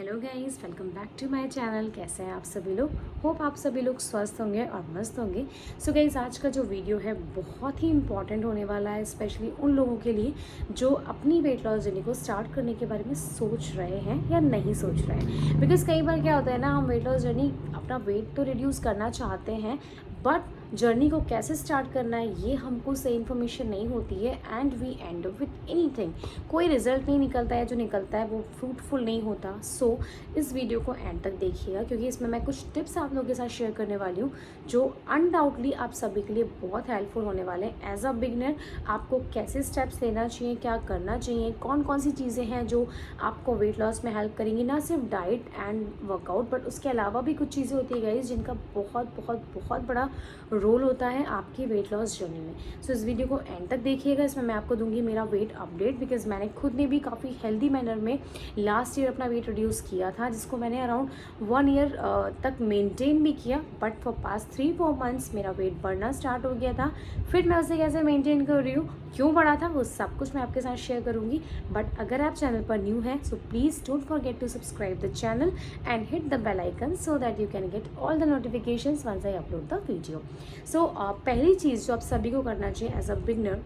Hello guys, welcome back to my channel. कैसे हैं आप सभी लोग? होप आप सभी लोग स्वस्थ होंगे और मस्त होंगे। सो गाइस, आज का जो वीडियो है बहुत ही इंपॉर्टेंट होने वाला है, स्पेशली उन लोगों के लिए जो अपनी वेट लॉस जर्नी को स्टार्ट करने के बारे में सोच रहे हैं या नहीं सोच रहे हैं। बिकॉज कई बार क्या होता है ना, हम वेट लॉस जर्नी अपना वेट तो रिड्यूस करना चाहते हैं, बट जर्नी को कैसे स्टार्ट करना है ये हमको सही इन्फॉर्मेशन नहीं होती है and we end up with anything. कोई रिजल्ट नहीं निकलता है, जो निकलता है वो फ्रूटफुल नहीं होता। सो इस वीडियो को एंड तक देखिएगा, क्योंकि इसमें मैं कुछ टिप्स आप लोगों के साथ शेयर करने वाली हूँ जो अनडाउटली आप सभी के लिए बहुत हेल्पफुल होने वाले हैं। एज अ बिगनर आपको कैसे स्टेप्स लेना चाहिए, क्या करना चाहिए, कौन कौन सी चीज़ें हैं जो आपको वेट लॉस में हेल्प करेंगी। ना सिर्फ डाइट एंड वर्कआउट, बट उसके अलावा भी कुछ चीज़ें होती है गाइस जिनका बहुत बहुत बहुत बड़ा रोल होता है आपकी वेट लॉस जर्नी में। सो इस वीडियो को एंड तक देखिएगा। इसमें मैं आपको दूंगी मेरा वेट अपडेट, बिकॉज मैंने खुद ने भी काफ़ी हेल्दी मैनर में लास्ट ईयर अपना वेट रिड्यूस किया था, जिसको मैंने अराउंड 1 ईयर तक मेंटेन भी किया। बट फॉर पास्ट 3-4 मंथ्स मेरा वेट बढ़ना स्टार्ट हो गया था। फिर मैं उसे कैसे मेंटेन कर रही हूँ, क्यों बढ़ा था, वो सब कुछ मैं आपके साथ शेयर करूँगी। बट अगर आप चैनल पर न्यू हैं so please don't forget to subscribe the channel and hit the bell icon so that you can get all the notifications once I upload the video. So पहली चीज़ जो आप सभी को करना चाहिए एज अ बिगनर,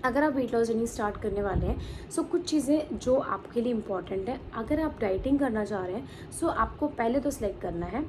अगर आप वेट लॉस जर्नी स्टार्ट करने वाले हैं, सो कुछ चीज़ें जो आपके लिए इंपॉर्टेंट है। अगर आप डाइटिंग करना चाह रहे हैं सो आपको पहले तो सिलेक्ट करना है।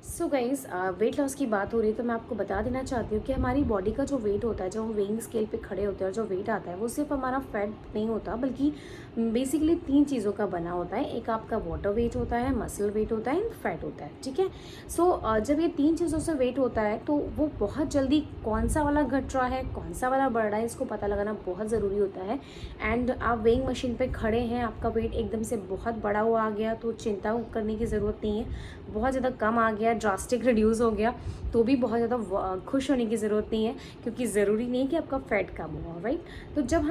सो गाइज़, वेट लॉस की बात हो रही है तो मैं आपको बता देना चाहती हूँ कि हमारी बॉडी का जो वेट होता है, जब हम वेइंग स्केल पे खड़े होते हैं और जो वेट आता है वो सिर्फ हमारा फैट नहीं होता, बल्कि बेसिकली 3 चीज़ों का बना होता है। एक आपका वाटर वेट होता है, मसल वेट होता है एंड फैट होता है, ठीक है। सो जब ये 3 चीज़ों से वेट होता है तो वो बहुत जल्दी कौन सा वाला घट रहा है, कौन सा वाला बढ़ रहा है, इसको पता लगाना बहुत ज़रूरी होता है। एंड आप वेइंग मशीन पे खड़े हैं, आपका वेट एकदम से बहुत बड़ा हुआ आ गया तो चिंता करने की ज़रूरत नहीं है। बहुत ज़्यादा कम आ गया, ड्रास्टिक रिड्यूस हो गया, तो भी बहुत ज़्यादा खुश होने की ज़रूरत नहीं है, क्योंकि ज़रूरी नहीं है कि आपका फैट कम हुआ, राइट। तो जब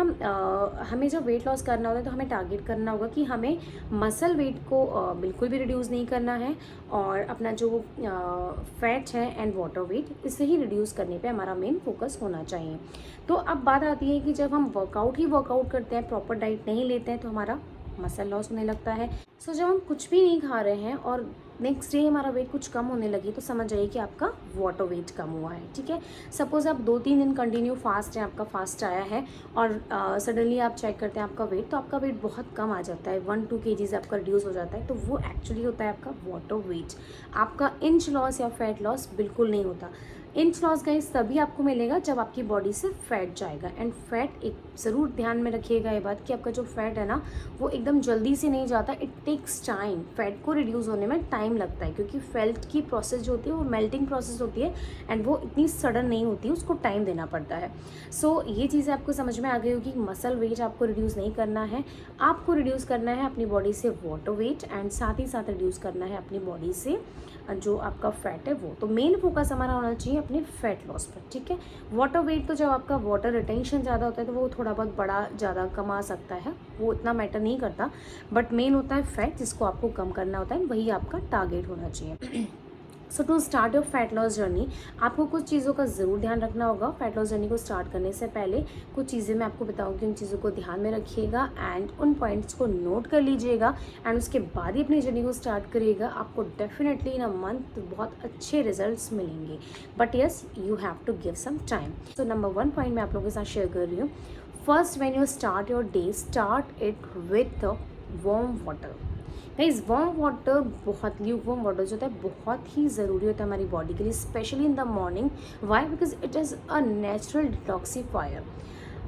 हमें जब वेट लॉस करना होता है तो हमें टारगेट करना होगा कि हमें मसल वेट को बिल्कुल भी रिड्यूस नहीं करना है, और अपना जो फैट है एंड वाटर वेट, इसे ही रिड्यूस करने पे हमारा मेन फोकस होना चाहिए। तो अब बात आती है कि जब हम वर्कआउट करते हैं, प्रॉपर डाइट नहीं लेते हैं, तो हमारा मसल लॉस होने लगता है। सो जब हम कुछ भी नहीं खा रहे हैं और नेक्स्ट डे हमारा वेट कुछ कम होने लगी, तो समझ जाइए कि आपका वाटर वेट कम हुआ है, ठीक है। सपोज आप 2-3 दिन कंटिन्यू फास्ट है, आपका फास्ट आया है और सडनली आप चेक करते हैं आपका वेट, तो आपका वेट बहुत कम आ जाता है, 1-2 kg आपका रिड्यूस हो जाता है, तो वो एक्चुअली होता है आपका वाटर वेट। आपका इंच लॉस या फैट लॉस बिल्कुल नहीं होता। इंच लॉस गाइस तभी आपको मिलेगा जब आपकी बॉडी से फैट जाएगा। एंड फैट, एक ज़रूर ध्यान में रखिएगा ये बात कि आपका जो फैट है ना, वो एकदम जल्दी से नहीं जाता, इट टेक्स टाइम। फैट को रिड्यूस होने में टाइम लगता है, क्योंकि फैट की प्रोसेस जो होती है वो मेल्टिंग प्रोसेस होती है एंड वो इतनी सडन नहीं होती, उसको टाइम देना पड़ता है। सो ये चीज़ें आपको समझ में आ गई होगी। मसल वेट आपको रिड्यूस नहीं करना है, आपको रिड्यूस करना है अपनी बॉडी से वाटर वेट, एंड साथ ही साथ रिड्यूस करना है अपनी बॉडी से जो आपका फैट है वो। तो मेन फोकस हमारा होना चाहिए अपने फैट लॉस पर, ठीक है। वाटर वेट तो जब आपका वाटर रिटेंशन ज़्यादा होता है तो वो थोड़ा बहुत बड़ा ज़्यादा कम आ सकता है, वो इतना मैटर नहीं करता। बट मेन होता है फैट, जिसको आपको कम करना होता है, वही आपका टारगेट होना चाहिए। So to start your fat loss journey, आपको कुछ चीज़ों का ज़रूर ध्यान रखना होगा। फैट लॉस जर्नी को स्टार्ट करने से पहले कुछ चीज़ें मैं आपको बताऊंगी, उन चीज़ों को ध्यान में रखिएगा एंड उन पॉइंट्स को नोट कर लीजिएगा, एंड उसके बाद ही अपनी जर्नी को स्टार्ट करिएगा। आपको डेफिनेटली इन अ मंथ बहुत अच्छे रिजल्ट्स मिलेंगे, but yes you have to give some time. तो नंबर 1 पॉइंट मैं आप लोगों के साथ शेयर कर रही हूँ। First, when you start your day, start it with warm water. Guys, warm water, बहुत ल्यूकवार्म वाटर जो होता है बहुत ही ज़रूरी होता है हमारी बॉडी के लिए, specially in the morning. Why? Because it is a natural detoxifier.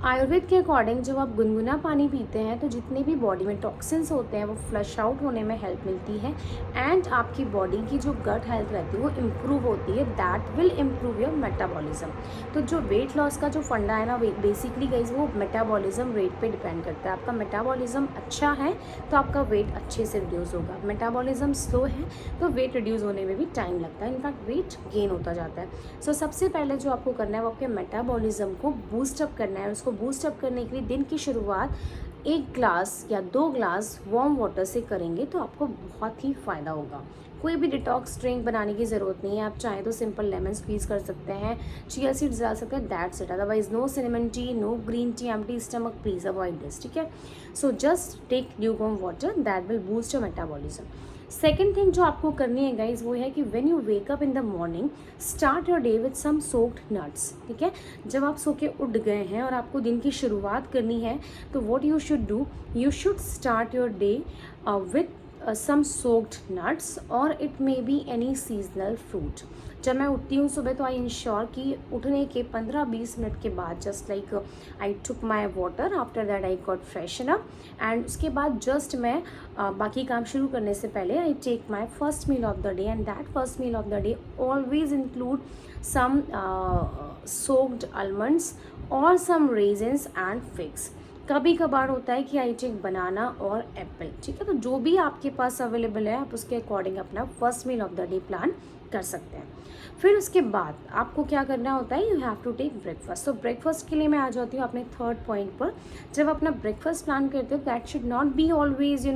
Ayurveda के अकॉर्डिंग जब आप गुनगुना पानी पीते हैं तो जितने भी बॉडी में टॉक्सिन्स होते हैं वो फ्लश आउट होने में हेल्प मिलती है, एंड आपकी बॉडी की जो गट हेल्थ रहती है वो इम्प्रूव होती है। That will improve your metabolism. तो जो वेट लॉस का जो फंडा है ना, बेसिकली गाइस वो मेटाबॉलिज्म रेट पे डिपेंड करता है। आपका मेटाबॉलिज्म अच्छा है तो आपका वेट अच्छे से रिड्यूस होगा, मेटाबॉलिज्म स्लो है तो वेट रिड्यूस होने में भी टाइम लगता है, इनफैक्ट वेट गेन होता जाता है। सो सबसे पहले जो आपको करना है वो आपके मेटाबॉलिज्म को बूस्टअप करना है। उसको बूस्टअप करने के लिए दिन की शुरुआत 1 ग्लास या 2 ग्लास वार्म वाटर से करेंगे तो आपको बहुत ही फ़ायदा होगा। कोई भी डिटॉक्स ड्रिंक बनाने की ज़रूरत नहीं है, आप चाहें तो सिंपल लेमन स्क्वीज़ कर सकते हैं, चिया सीड्स डाल सकते हैं, that's it. Otherwise no cinnamon tea, no green tea, empty stomach, please avoid this, ठीक है। So just take lukewarm water, that will boost your metabolism. Second thing जो आपको करनी है गाइज वो है कि when you wake up in the morning, start your day with some soaked nuts. ठीक है, जब आप सो के उठ गए हैं और आपको दिन की शुरुआत करनी है, तो what you should do, you should start your day with some soaked nuts or it may be any seasonal fruit। जब मैं उठती हूँ सुबह तो आई इंश्योर कि उठने के 15-20 मिनट के बाद just like I took my water, after that I got freshen up and उसके बाद जस्ट मैं बाकी काम शुरू करने से पहले I take my first meal of the day and that first meal of the day always include some soaked almonds और सम रेजिन्स एंड फिग्स। कभी कभार होता है कि आई टेक बनाना और एप्पल। ठीक है, तो जो भी आपके पास अवेलेबल है आप उसके अकॉर्डिंग अपना first meal of the day plan कर सकते हैं। फिर उसके बाद आपको क्या करना होता है, you have to take breakfast. तो ब्रेकफास्ट के लिए मैं आ जाती हूँ अपने थर्ड पॉइंट पर। जब अपना ब्रेकफास्ट प्लान करते हो that should not be always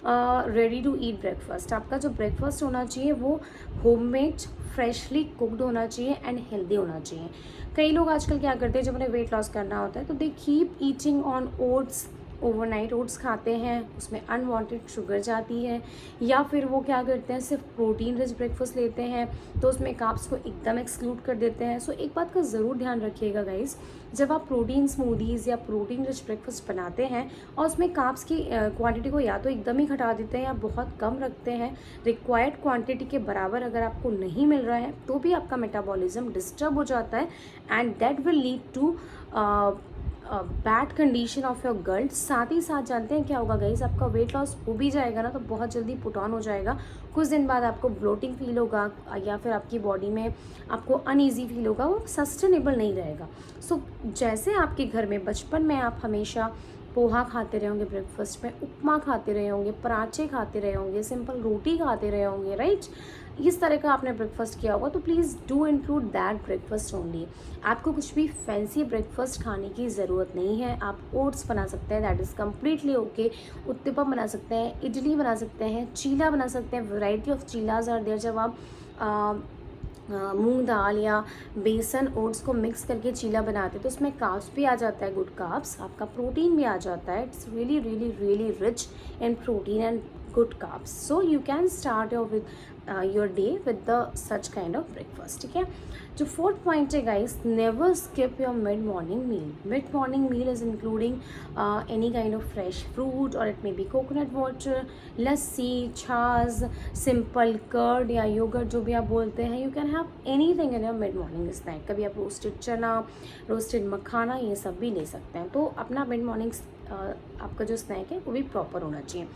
ready to eat breakfast. आपका जो ब्रेकफास्ट होना चाहिए वो होममेड, फ्रेशली कुकड होना चाहिए एंड हेल्दी होना चाहिए। कई लोग आजकल क्या करते हैं, जब उन्हें वेट लॉस करना होता है तो they keep eating on oats, overnight oats खाते हैं, उसमें अनवांटेड शुगर जाती है, या फिर वो क्या करते हैं सिर्फ प्रोटीन रिच ब्रेकफास्ट लेते हैं तो उसमें कार्ब्स को एकदम एक्सक्लूड कर देते हैं। सो एक बात का ज़रूर ध्यान रखिएगा गाइस, जब आप प्रोटीन स्मूदीज़ या प्रोटीन रिच ब्रेकफास्ट बनाते हैं और उसमें कार्ब्स की क्वांटिटी को या तो एकदम ही घटा देते हैं या बहुत कम रखते हैं, रिक्वायर्ड क्वांटिटी के बराबर अगर आपको नहीं मिल रहा है तो भी आपका मेटाबॉलिज्म डिस्टर्ब हो जाता है and that will lead to bad condition of your gut. साथ ही साथ जानते हैं क्या होगा गाइस, आपका वेट लॉस हो भी जाएगा ना तो बहुत जल्दी पुट ऑन हो जाएगा। कुछ दिन बाद आपको ब्लोटिंग फील होगा या फिर आपकी बॉडी में आपको अनईजी फील होगा, वो सस्टेनेबल नहीं रहेगा। सो जैसे आपके घर में बचपन में आप हमेशा पोहा खाते रहे होंगे, ब्रेकफास्ट में उपमा खाते रहे होंगे, पराठे खाते रहे होंगे, सिंपल रोटी खाते रहे होंगे, राइट, इस तरह का आपने ब्रेकफास्ट किया होगा, तो please do include that breakfast only. आपको कुछ भी फैंसी ब्रेकफास्ट खाने की ज़रूरत नहीं है। आप ओट्स बना सकते हैं, that is completely okay. Uttapam बना सकते हैं, इडली बना सकते हैं, चीला बना सकते हैं, वैरायटी ऑफ चीलाज आर देयर। जब आप मूंग दाल या बेसन ओट्स को मिक्स करके चीला बनाते हैं तो उसमें कार्ब्स भी आ जाता है, गुड कार्ब्स, आपका प्रोटीन भी आ जाता है। It's really really really rich in protein and good carbs, so you can start your day with the such kind of breakfast। ठीक है, जो फोर्थ पॉइंट है guys, never skip your mid morning meal. Mid morning meal is including any kind of fresh fruit और it may be coconut water, lassi, छाछ, simple curd या yogurt जो भी आप बोलते हैं। You can have anything in your mid morning snack. कभी आप रोस्टेड चना, रोस्टेड मखाना, ये सब भी ले सकते हैं। तो अपना मिड मॉर्निंग आपका जो स्नैक है वो भी प्रॉपर होना चाहिए।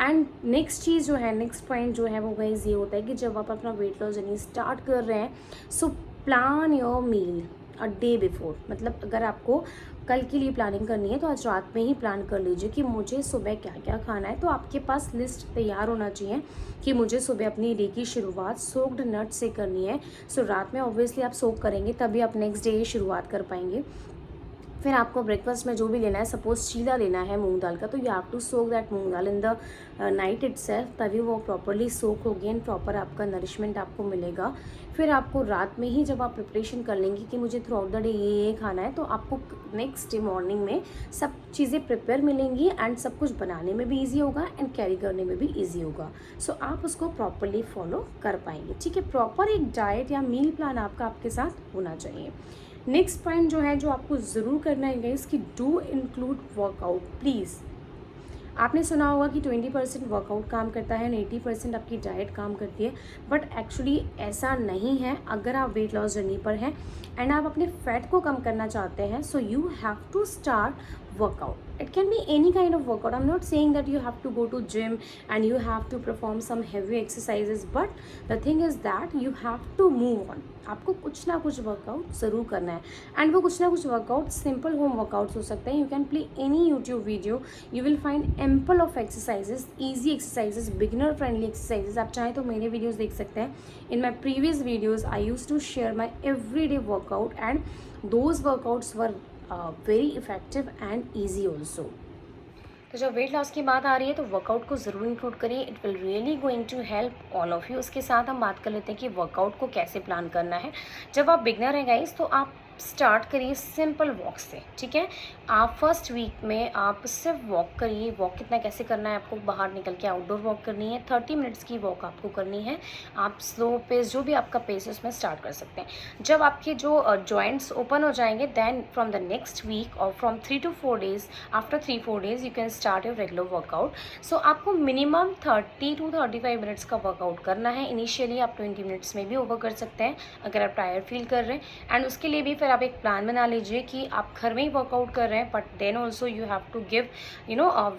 एंड नेक्स्ट चीज़ जो है, नेक्स्ट पॉइंट जो है वो गाइस ये होता है कि जब आप अपना वेट लॉस जर्नी स्टार्ट कर रहे हैं, so plan your meal a day before. मतलब अगर आपको कल के लिए प्लानिंग करनी है तो आज रात में ही प्लान कर लीजिए कि मुझे सुबह क्या क्या खाना है। तो आपके पास लिस्ट तैयार होना चाहिए कि मुझे सुबह अपनी डे की शुरुआत सोक्ड नट से करनी है। सो रात में ऑब्वियसली आप सोक करेंगे तभी आप नेक्स्ट डे शुरुआत कर पाएंगे। फिर आपको ब्रेकफास्ट में जो भी लेना है, सपोज चीला लेना है मूंग दाल का, तो you have to soak that moong dal in the night itself, तभी वो प्रॉपरली सोक होगी एंड प्रॉपर आपका नरिशमेंट आपको मिलेगा। फिर आपको रात में ही जब आप प्रिपरेशन कर लेंगे कि मुझे थ्रू आउट द डे ये खाना है, तो आपको नेक्स्ट डे मॉर्निंग में सब चीज़ें प्रिपेयर मिलेंगी एंड सब कुछ बनाने में भी ईजी होगा एंड कैरी करने में भी ईजी होगा। सो आप उसको प्रॉपरली फॉलो कर पाएंगे। ठीक है, प्रॉपर एक डाइट या मील प्लान आपका आपके साथ होना चाहिए। नेक्स्ट पॉइंट जो है, जो आपको ज़रूर करना है गाइस, कि डू इंक्लूड वर्कआउट प्लीज़। आपने सुना होगा कि 20% वर्कआउट काम करता है एंड 80% आपकी डाइट काम करती है, बट एक्चुअली ऐसा नहीं है। अगर आप वेट लॉस जर्नी पर हैं एंड आप अपने फैट को कम करना चाहते हैं, so you have to start workout. It can be any kind of workout. I'm not saying that you have to go to gym and you have to perform some heavy exercises, but the thing is that you have to move on. आपको कुछ ना कुछ workout ज़रूर करना है and वो कुछ ना कुछ वर्कआउट सिंपल होम वर्कआउट्स हो सकते हैं। You can play any YouTube video, you will find ample of exercises, easy exercises, beginner friendly exercises. आप चाहें तो मेरे वीडियोज़ देख सकते हैं। In my previous videos I use to share my everyday workout and those workouts were very effective and easy also. तो जब weight loss की बात आ रही है तो वर्कआउट को ज़रूर इंक्लूड करिए, it will really going to help all of you. उसके साथ हम बात कर लेते हैं कि वर्कआउट को कैसे प्लान करना है। जब आप बिगनर हैं गाइस तो आप स्टार्ट करिए सिंपल वॉक से, ठीक है। आप फर्स्ट वीक में आप सिर्फ वॉक करिए। वॉक कितना कैसे करना है, आपको बाहर निकल के आउटडोर वॉक करनी है, 30 मिनट्स की वॉक आपको करनी है। आप स्लो पेस, जो भी आपका पेस है उसमें स्टार्ट कर सकते हैं। जब आपके जो जॉइंट्स ओपन हो जाएंगे, then from the next week और from 3 to 4 days, after 3-4 days you can start your regular workout. So आपको मिनिमम 30 to 35 मिनट्स का वर्कआउट करना है। इनिशियली आप 20 मिनट्स में भी ओवर कर सकते हैं अगर आप टायर्ड फील कर रहे हैं। एंड उसके लिए भी फिर आप एक प्लान बना लीजिए कि आप घर में ही वर्कआउट कर रहे हैं, but then also you have to give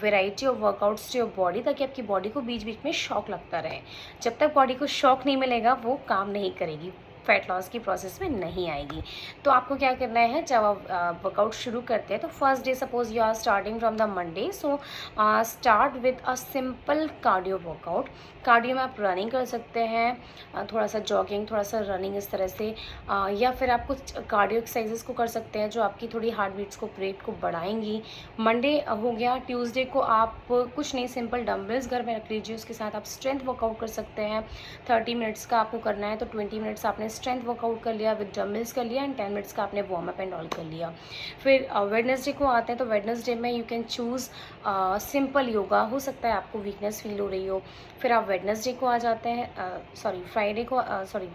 variety of workouts to your body, ताकि आपकी बॉडी को बीच बीच में शॉक लगता रहे। जब तक बॉडी को शॉक नहीं मिलेगा वो काम नहीं करेगी, फैट लॉस की प्रोसेस में नहीं आएगी। तो आपको क्या करना है, जब आप वर्कआउट शुरू करते हैं तो first day suppose you are starting from the Monday, so start with a simple cardio workout. Cardio में आप रनिंग कर सकते हैं, थोड़ा सा जॉगिंग, थोड़ा सा रनिंग, इस तरह से या फिर आप कुछ कार्डियो एक्सरसाइजेस को कर सकते हैं जो आपकी थोड़ी हार्ट बीट्स को, रेट को बढ़ाएंगी। मंडे हो गया, ट्यूसडे को आप कुछ नहीं, सिंपल डम्बल्स घर में रख लीजिए, उसके साथ आप स्ट्रेंथ वर्कआउट कर सकते हैं। 30 मिनट्स का आपको करना है तो 20 मिनट्स आपने स्ट्रेंथ वर्कआउट कर लिया, विद डम्बल्स कर लिया, एंड 10 मिनट्स का आपने वार्म अप एंड ऑल कर लिया। फिर वेडनेसडे को आते हैं तो वेडनेसडे में you can choose simple yoga. हो सकता है आपको वीकनेस फील हो रही हो, फिर आप वेडनेसडे को आ जाते हैं,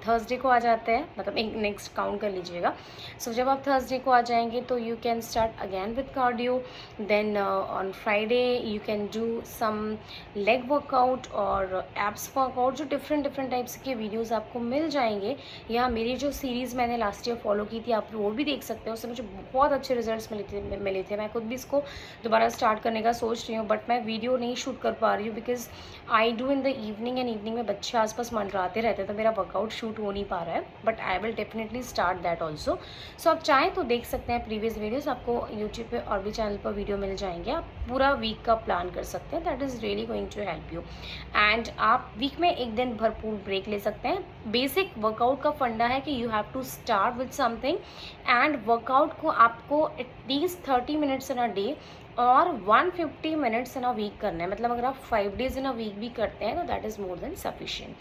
थर्सडे को आ जाते हैं, मतलब एक नेक्स्ट काउंट कर लीजिएगा। सो जब आप थर्सडे को आ जाएंगे तो you can start again with cardio. Then on Friday you can do some leg workout और एब्स वर्कआउट, जो डिफरेंट टाइप्स के वीडियोस आपको मिल जाएंगे। या मेरी जो सीरीज़ मैंने लास्ट ईयर फॉलो की थी, आप वो भी देख सकते हो, उससे मुझे बहुत अच्छे रिजल्ट्स मिले थे। मैं खुद भी इसको दोबारा स्टार्ट करने का सोच रही हूँ, बट मैं वीडियो नहीं शूट कर पा रही हूँ because I do in the evening, and evening में बच्चे आसपास मंडराते रहते हैं तो मेरा वर्कआउट शूट हो नहीं पा रहा है, but I will definitely start that also. So आप चाहें तो देख सकते हैं प्रीवियस वीडियोस, आपको यूट्यूब पे और भी चैनल पर वीडियो मिल जाएंगे। आप पूरा वीक का प्लान कर सकते हैं, that is really going to help you. And आप वीक में एक दिन भरपूर ब्रेक ले सकते हैं। बेसिक वर्कआउट का फंडा है कि you have to start with something, and workout को आपको at least 30 minutes in a day और 150 मिनट्स इन अ वीक करना है। मतलब अगर आप 5 डेज इन अ वीक भी करते हैं तो that is more than sufficient.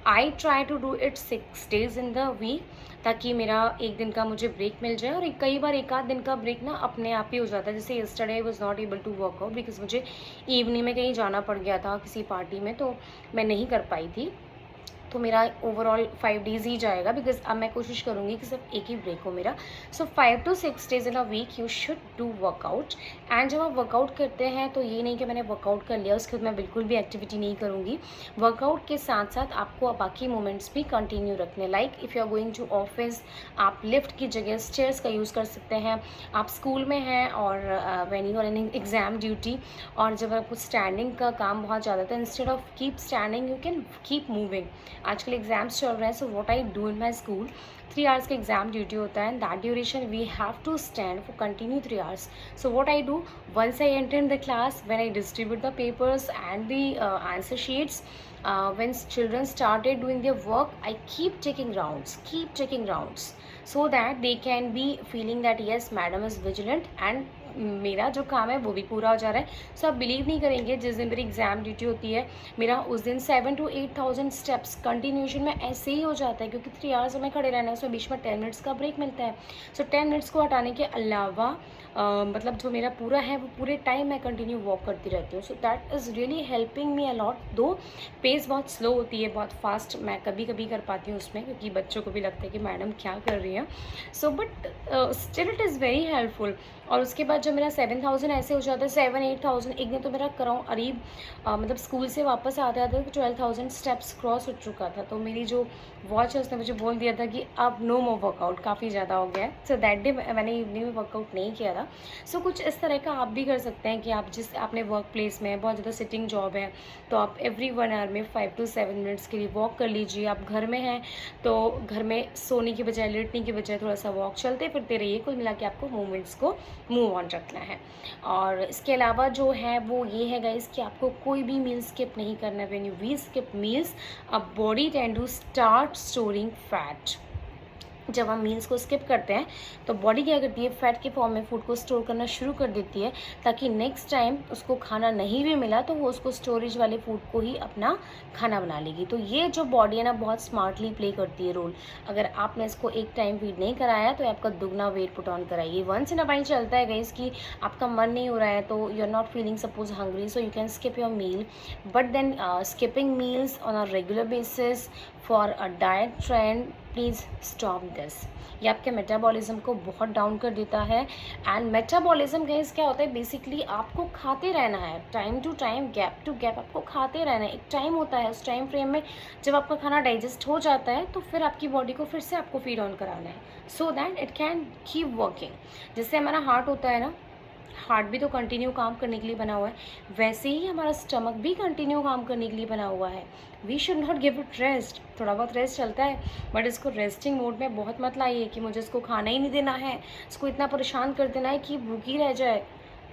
I try to do it 6 days in the week, ताकि मेरा एक दिन का मुझे ब्रेक मिल जाए। और कई बार एक आध दिन का ब्रेक ना अपने आप ही हो जाता है। जैसे yesterday I was not able to work out because मुझे इवनिंग में कहीं जाना पड़ गया था किसी पार्टी में, तो मैं नहीं कर पाई थी। तो मेरा ओवरऑल 5 डेज़ ही जाएगा, बिकॉज अब मैं कोशिश करूँगी कि सिर्फ एक ही ब्रेक हो मेरा। So 5 to 6 days in a week you should do workout. And जब आप वर्कआउट करते हैं तो ये नहीं कि मैंने वर्कआउट कर लिया उसके बाद मैं बिल्कुल भी एक्टिविटी नहीं करूँगी। वर्कआउट के साथ साथ आपको बाकी मोमेंट्स भी कंटिन्यू रखने, like if you are going to office, आप लिफ्ट की जगह स्टेयर्स का यूज़ कर सकते हैं। आप स्कूल में हैं और when you are in exam duty, और जब आपको स्टैंडिंग का काम बहुत ज़्यादा था, instead of keep standing you can keep moving. आजकल एग्जाम्स चल रहे हैं, so what I do in my school, 3 hours का एग्जाम ड्यूटी होता है, and that duration we have to stand for continue 3 hours. So what I do, once I enter in the class, when I distribute the papers and the answer sheets, when children started doing their work, I keep taking rounds so that they can be feeling that yes, madam is vigilant and मेरा जो काम है वो भी पूरा हो जा रहा है। सो आप बिलीव नहीं करेंगे, जिस दिन मेरी एग्ज़ाम ड्यूटी होती है मेरा उस दिन 7 to 8,000 स्टेप्स कंटिन्यूशन में ऐसे ही हो जाता है, क्योंकि 3 आवर्स हमें खड़े रहना है, उसमें बीच में 10 मिनट्स का ब्रेक मिलता है। सो 10 मिनट्स को हटाने के अलावा मतलब जो मेरा पूरा है वो पूरे टाइम मैं कंटिन्यू वॉक करती रहती हूँ। So that is really helping me a lot. दो पेस बहुत स्लो होती है, बहुत फास्ट मैं कभी कभी कर पाती हूँ उसमें, क्योंकि बच्चों को भी लगता है कि मैडम क्या कर रही हैं। So but still it is very helpful. और उसके बाद जब मेरा 7,000 ऐसे हो जाता है, 7-8,000, एक दिन तो मेरा कराऊँ करीब मतलब स्कूल से वापस आते आते 12,000 स्टेप्स क्रॉस हो चुका था। तो मेरी जो वॉच है उसने मुझे बोल दिया था कि अब नो मोर वर्कआउट, काफ़ी ज़्यादा हो गया है। सो दैट डे मैंने इवनिंग में वर्कआउट नहीं किया था। सो कुछ इस तरह का आप भी कर सकते हैं कि आप जिस अपने वर्क प्लेस में बहुत ज़्यादा सिटिंग जॉब है तो आप एवरी 1 आवर में 5 to 7 मिनट्स के लिए वॉक कर लीजिए। आप घर में हैं तो घर में सोने की बजाय, लेटने की बजाय थोड़ा सा वॉक, चलते फिरते रहिए। कुल मिला के आपको मूवमेंट्स को मूव ऑन रखना है। और इसके अलावा जो है वो ये है गाइस कि आपको कोई भी मील स्किप नहीं करना है। When you we skip meals, a body tend to start storing fat. जब हम मील्स को स्किप करते हैं तो बॉडी क्या करती है, फैट के फॉर्म में फूड को स्टोर करना शुरू कर देती है, ताकि नेक्स्ट टाइम उसको खाना नहीं भी मिला तो वो उसको स्टोरेज वाले फूड को ही अपना खाना बना लेगी। तो ये जो बॉडी है ना, बहुत स्मार्टली प्ले करती है रोल। अगर आपने इसको एक टाइम फीड नहीं कराया तो आपका दुगना वेट पुट ऑन कराइए। वंस इन अ वाइल चलता है गाइस कि आपका मन नहीं हो रहा है, तो you are not feeling suppose hungry, so you can skip your meal, but then skipping meals on a regular basis for a diet trend, please stop this. ये आपके मेटाबॉलिज्म को बहुत डाउन कर देता है। एंड मेटाबॉलिज्म गाइस क्या होता है, बेसिकली आपको खाते रहना है, time to time, gap to gap आपको खाते रहना है। एक टाइम होता है, उस टाइम फ्रेम में जब आपका खाना डाइजेस्ट हो जाता है तो फिर आपकी बॉडी को फिर से आपको फीड ऑन कराना है, so that it can keep working. जिससे हमारा हार्ट होता है ना, हार्ट भी तो कंटिन्यू काम करने के लिए बना हुआ है, वैसे ही हमारा स्टमक भी कंटिन्यू काम करने के लिए बना हुआ है। We should not give it rest. थोड़ा बहुत रेस्ट चलता है, बट इसको रेस्टिंग मोड में बहुत मत लाइए कि मुझे इसको खाना ही नहीं देना है, इसको इतना परेशान कर देना है कि भूखी रह जाए।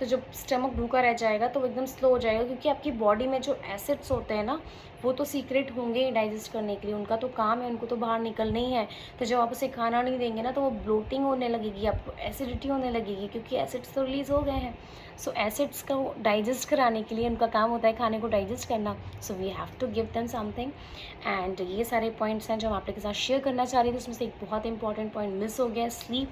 तो जब स्टमक भूखा रह जाएगा तो वो एकदम स्लो हो जाएगा, क्योंकि आपकी बॉडी में जो एसिड्स होते हैं ना, वो तो सीक्रेट होंगे ही डाइजेस्ट करने के लिए, उनका तो काम है, उनको तो बाहर निकलना ही है। तो जब आप उसे खाना नहीं देंगे ना तो वो ब्लोटिंग होने लगेगी, आपको एसिडिटी होने लगेगी, क्योंकि एसिड्स तो रिलीज़ हो गए हैं। सो एसिड्स को डाइजेस्ट कराने के लिए, उनका काम होता है खाने को डाइजेस्ट करना, so we have to give them something. And ये सारे पॉइंट्स हैं जो मैं आप लोग के साथ शेयर करना चाह रही थी। उसमें से एक बहुत इंपॉर्टेंट पॉइंट मिस हो गया, स्लीप,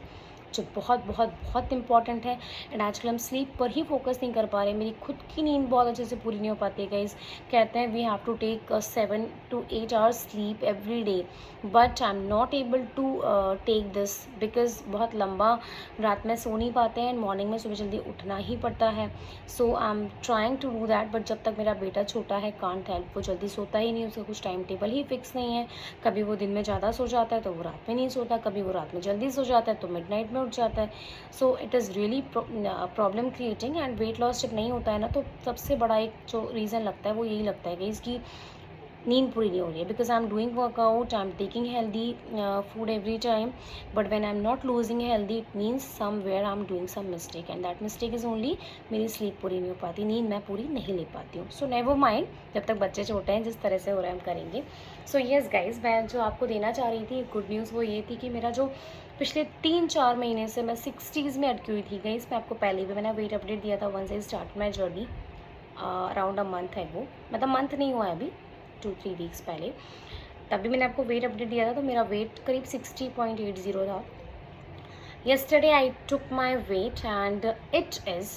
जो बहुत बहुत बहुत इंपॉर्टेंट है। एंड आजकल हम स्लीप पर ही फोकस नहीं कर पा रहे। मेरी खुद की नींद बहुत अच्छे से पूरी नहीं हो पाती है गाइस। कहते हैं we have to take 7 to 8 hours sleep every day, but I am not able to take this, because बहुत लंबा रात में सो नहीं पाते हैं, एंड मॉर्निंग में सुबह जल्दी उठना ही पड़ता है। So I am trying to do that, but जब तक मेरा बेटा छोटा है, कांट हेल्प, वो जल्दी सोता ही नहीं, उसका कुछ टाइम टेबल ही फिक्स नहीं है। कभी वो दिन में ज़्यादा सो जाता है तो वो रात में नहीं सोता, कभी वो रात में जल्दी सो जाता है तो मिडनाइट में उठ जाता है। So it is really problem creating. And weight loss जब नहीं होता है ना, तो सबसे बड़ा एक जो रीज़न लगता है वो यही लगता है कि इसकी नींद पूरी नहीं हो रही है, because I am doing workout, I am taking healthy food every time, but when I am not losing healthy, it means somewhere I am doing some mistake, and that mistake is only मेरी sleep पूरी नहीं हो पाती, नींद मैं पूरी नहीं ले पाती हूँ। सो नेवर माइंड, जब तक बच्चे छोटे हैं, जिस तरह से हो रहा है हम करेंगे। सो येस गाइज, मैं जो आपको देना चाह रही थी गुड न्यूज़ वो ये थी कि मेरा जो पिछले 3-4 महीने से मैं 60s में अटकी हुई थी गाइज। मैं आपको पहले भी मैंने वेट अपडेट दिया था, once I start my journey around a month है वो, मतलब मंथ नहीं हुआ है अभी, 2-3 वीक्स पहले, तभी मैंने आपको वेट अपडेट दिया था। तो मेरा वेट करीब 60.80 था। yesterday I took my weight and it is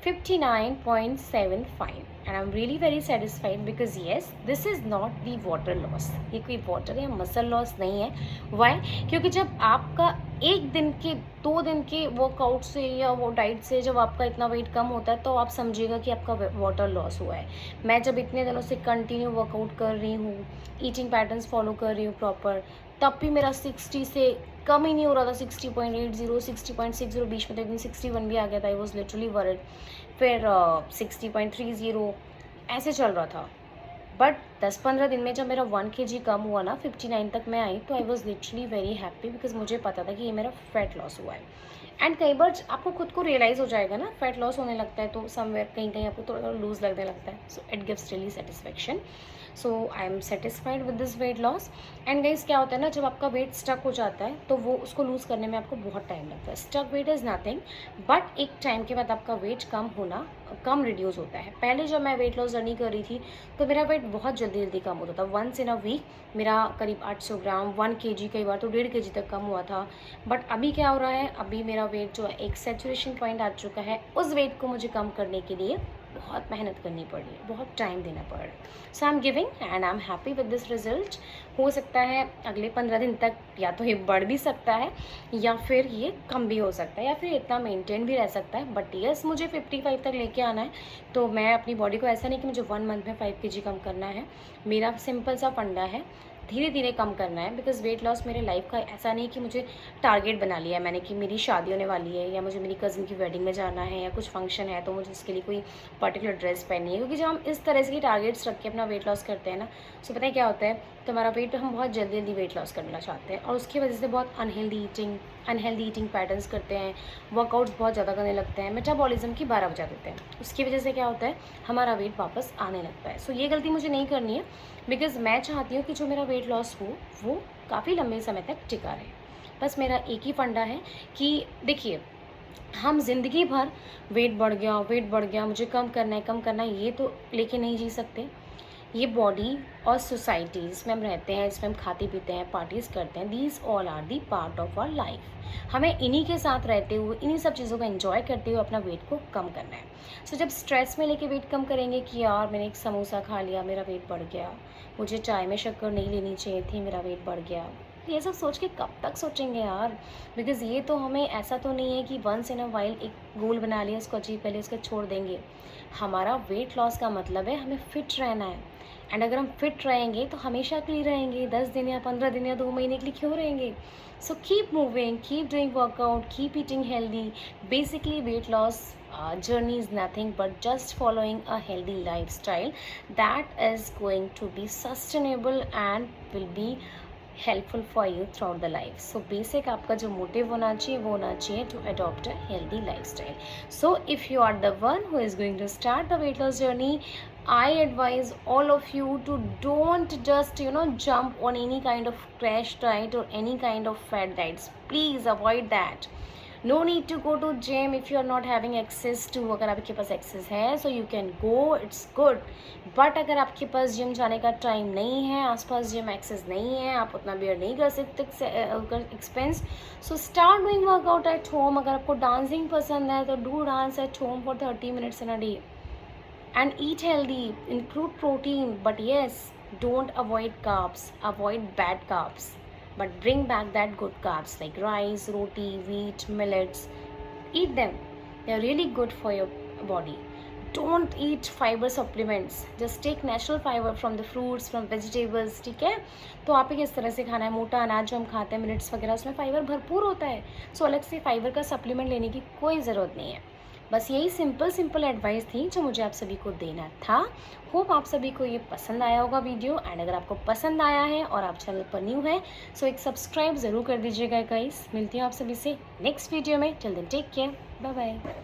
59.75 and I'm really very satisfied because yes, this is not the water loss. ये कोई वाटर या मसल लॉस नहीं है। Why? क्योंकि जब आपका एक दिन के 2 दिन के वर्कआउट से या वो डाइट से जब आपका इतना वेट कम होता है तो आप समझिएगा कि आपका वाटर लॉस हुआ है। मैं जब इतने दिनों से कंटिन्यू वर्कआउट कर रही हूँ, ईटिंग पैटर्न्स फॉलो कर रही हूँ प्रॉपर, तब भी मेरा 60 से कम ही नहीं हो रहा था। 60.80, 60.60, बीच में तो एक दिन 61 भी आ गया था। I was literally worried. फिर 60.30 ऐसे चल रहा था। बट 10-15 दिन में जब मेरा 1 kg कम हुआ ना, 59 तक मैं आई, तो I was literally very happy, because मुझे पता था कि ये मेरा फैट लॉस हुआ है। एंड कई बार आपको खुद को रियलाइज़ हो जाएगा ना, फैट लॉस होने लगता है तो समवेयर कहीं कहीं आपको थोड़ा थोड़ा लूज लगने लगता है। So it gives really satisfaction. So I am satisfied with this weight loss. And guys क्या होता है ना, जब आपका वेट स्टक हो जाता है तो वो उसको लूज़ करने में आपको बहुत टाइम लगता है। Stuck weight is nothing, but एक टाइम के बाद आपका वेट कम रिड्यूस होता है। पहले जब मैं वेट लॉस जर्नी कर रही थी तो मेरा वेट बहुत जल्दी जल्दी कम होता था। वंस इन अ वीक मेरा करीब 800 ग्राम, 1 kg, कई बार तो 1.5 kg तक कम हुआ था। बट अभी क्या हो रहा है, अभी मेरा वेट जो है एक सैचुरेशन पॉइंट आ चुका है। उस वेट को मुझे कम करने के लिए बहुत मेहनत करनी पड़ रही है, बहुत टाइम देना पड़ रहा है। So I am giving and I am happy with this result. हो सकता है अगले 15 दिन तक या तो ये बढ़ भी सकता है या फिर ये कम भी हो सकता है या फिर इतना मेंटेन भी रह सकता है। बट यस, मुझे 55 तक लेके आना है। तो मैं अपनी बॉडी को, ऐसा नहीं कि मुझे 1 मंथ में 5 kg कम करना है। मेरा सिंपल सा फंडा है, धीरे धीरे कम करना है। बिकॉज वेट लॉस मेरे लाइफ का ऐसा नहीं कि मुझे टारगेट बना लिया है मैंने कि मेरी शादी होने वाली है या मुझे मेरी कज़न की वेडिंग में जाना है या कुछ फंक्शन है तो मुझे उसके लिए कोई पर्टिकुलर ड्रेस पहननी है। क्योंकि जब हम इस तरह से टारगेट्स रख के अपना वेट लॉस करते हैं ना, तो पता है क्या होता है, तो हमारा वेट, हम बहुत जल्दी जल्दी वेट लॉस करना चाहते हैं और उसकी वजह से बहुत अनहेल्दी ईटिंग पैटर्न्स करते हैं, वर्कआउट्स बहुत ज़्यादा करने लगते हैं, मेटाबॉलिज्म की 12 बजा देते हैं। उसकी वजह से क्या होता है, हमारा वेट वापस आने लगता है। सो ये गलती मुझे नहीं करनी है, बिकॉज मैं चाहती हूँ कि जो मेरा वेट लॉस हो वो काफ़ी लंबे समय तक टिका रहे। बस मेरा एक ही फंडा है कि देखिए, हम ज़िंदगी भर वेट बढ़ गया, मुझे कम करना है, ये तो लेके नहीं जी सकते। ये बॉडी और सोसाइटी जिसमें हम रहते हैं, जिसमें हम खाते पीते हैं, पार्टीज़ करते हैं, these all are the part of our life. हमें इन्हीं के साथ रहते हुए, इन्हीं सब चीज़ों का एंजॉय करते हुए अपना वेट को कम करना है। सो जब स्ट्रेस में लेके वेट कम करेंगे कि यार मैंने एक समोसा खा लिया, मेरा वेट बढ़ गया, मुझे चाय में शक्कर नहीं लेनी चाहिए थी, मेरा वेट बढ़ गया, ये सब सोच के कब तक सोचेंगे यार। बिकॉज़ ये तो हमें ऐसा तो नहीं है कि वंस इन अ वाइल एक गोल बना लिया, इसको अचीव कर लिया, इसको छोड़ देंगे। हमारा वेट लॉस का मतलब है हमें फिट रहना है। एंड अगर हम फिट रहेंगे तो हमेशा के लिए रहेंगे, 10 दिन या 15 दिन या 2 महीने के लिए क्यों रहेंगे। So keep moving, keep doing workout, keep eating healthy. Basically weight loss journey is nothing but just following a healthy lifestyle that is going to be sustainable and will be helpful for you throughout the life. So basic आपका जो motive होना चाहिए वो होना चाहिए to adopt a healthy lifestyle. So if you are the one who is going to start the weight loss journey, I advise all of you to don't just jump on any kind of crash diet or any kind of fat diets. Please avoid that. No need to go to gym if you are not having access to। अगर आपके पास access है so you can go, it's good। But अगर आपके पास gym जाने का time नहीं है, आसपास जिम एक्सेस नहीं है, आप उतना बेयर नहीं कर सकते expense, so start doing workout at home. अगर आपको डांसिंग पसंद है तो do dance at home for 30 minutes in a day and eat healthy, include protein, but yes, don't avoid carbs, avoid bad carbs, but bring back that good carbs like rice, roti, wheat, millets. Eat them, they are really good for your body. Don't eat fiber supplements, just take natural fiber from the fruits, from vegetables, ठीक है। तो आप ही किस तरह से खाना है, मोटा अनाज जो हम खाते हैं मिलेट्स वगैरह, उसमें फाइबर भरपूर होता है। सो अलग से फाइबर का सप्लीमेंट लेने की कोई ज़रूरत नहीं है। बस यही सिंपल एडवाइस थी जो मुझे आप सभी को देना था। होप आप सभी को ये पसंद आया होगा वीडियो। एंड अगर आपको पसंद आया है और आप चैनल पर न्यू है सो एक सब्सक्राइब ज़रूर कर दीजिएगा गाइस। मिलती हूँ आप सभी से नेक्स्ट वीडियो में। Till then take care, bye bye.